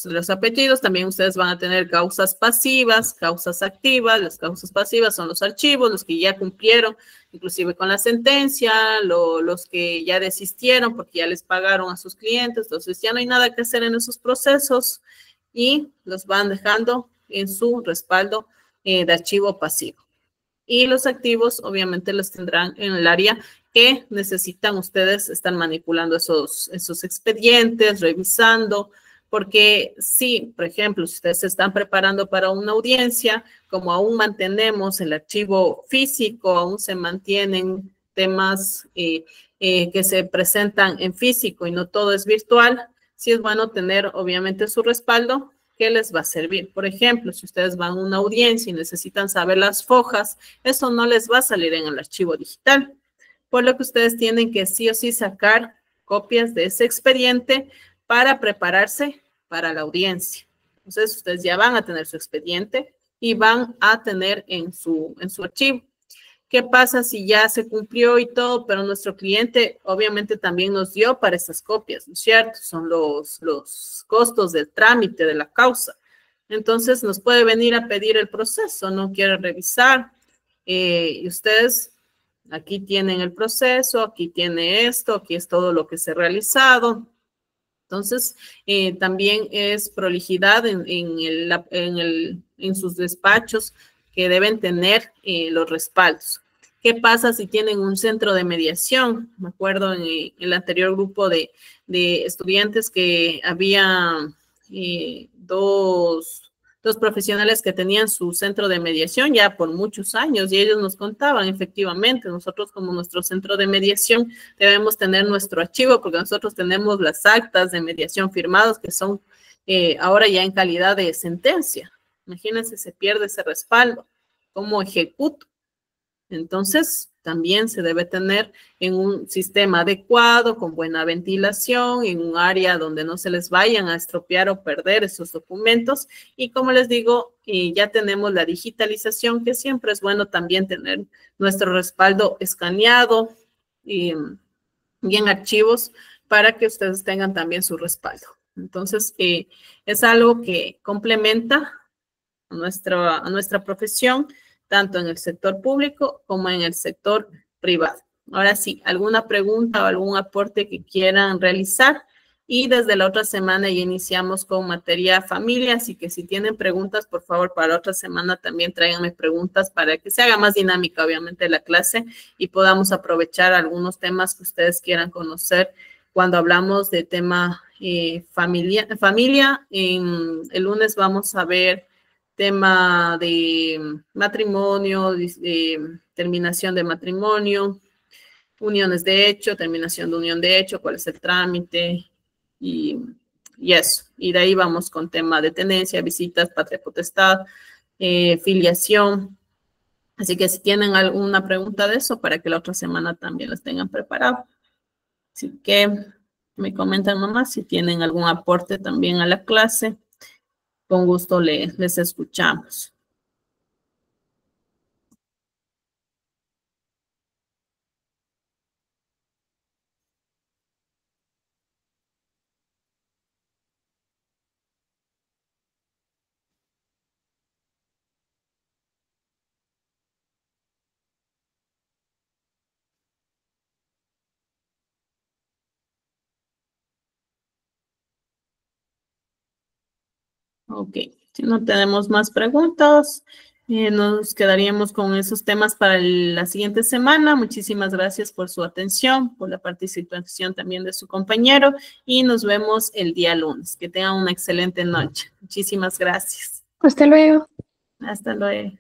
los apellidos. También ustedes van a tener causas pasivas, causas activas. Las causas pasivas son los archivos, los que ya cumplieron, inclusive con la sentencia, los que ya desistieron porque ya les pagaron a sus clientes, entonces ya no hay nada que hacer en esos procesos. y los van dejando en su respaldo de archivo pasivo. Y los activos obviamente los tendrán en el área que necesitan ustedes estar manipulando esos expedientes, revisando, porque si, por ejemplo, si ustedes se están preparando para una audiencia, como aún mantenemos el archivo físico, aún se mantienen temas que se presentan en físico y no todo es virtual, sí es bueno tener obviamente su respaldo. ¿Qué les va a servir? Por ejemplo, si ustedes van a una audiencia y necesitan saber las fojas, eso no les va a salir en el archivo digital, por lo que ustedes tienen que sí o sí sacar copias de ese expediente para prepararse para la audiencia. Entonces, ustedes ya van a tener su expediente y van a tener en su archivo. ¿Qué pasa si ya se cumplió y todo, pero nuestro cliente obviamente también nos dio para esas copias, ¿no es cierto? Son los costos del trámite de la causa. Entonces nos puede venir a pedir el proceso, no quiere revisar. Y ustedes aquí tienen el proceso, aquí tiene esto, aquí es todo lo que se ha realizado. Entonces, también es prolijidad en sus despachos que deben tener los respaldos. ¿Qué pasa si tienen un centro de mediación? Me acuerdo en el anterior grupo de estudiantes que había dos profesionales que tenían su centro de mediación ya por muchos años y ellos nos contaban, efectivamente, nosotros como nuestro centro de mediación debemos tener nuestro archivo porque nosotros tenemos las actas de mediación firmadas que son ahora ya en calidad de sentencia. Imagínense, se pierde ese respaldo. ¿Cómo ejecuto? Entonces, también se debe tener en un sistema adecuado, con buena ventilación, en un área donde no se les vayan a estropear o perder esos documentos. Y como les digo, ya tenemos la digitalización, que siempre es bueno también tener nuestro respaldo escaneado y en archivos para que ustedes tengan también su respaldo. Entonces, es algo que complementa a nuestra profesión, tanto en el sector público como en el sector privado. Ahora sí, ¿alguna pregunta o algún aporte que quieran realizar? Y desde la otra semana ya iniciamos con materia familia, así que si tienen preguntas, por favor, para la otra semana también tráiganme preguntas para que se haga más dinámica, obviamente, la clase y podamos aprovechar algunos temas que ustedes quieran conocer cuando hablamos de tema familia. El lunes vamos a ver tema de matrimonio, terminación de matrimonio, uniones de hecho, terminación de unión de hecho, cuál es el trámite y eso. Y de ahí vamos con tema de tenencia, visitas, patria potestad, filiación. Así que si tienen alguna pregunta de eso, para que la otra semana también las tengan preparado. Así que me comentan nomás si tienen algún aporte también a la clase. Con gusto les escuchamos. Ok, si no tenemos más preguntas, nos quedaríamos con esos temas para la siguiente semana. Muchísimas gracias por su atención, por la participación también de su compañero y nos vemos el día lunes. Que tengan una excelente noche. Muchísimas gracias.
Hasta luego.
Hasta luego.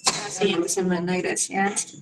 La siguiente semana, gracias.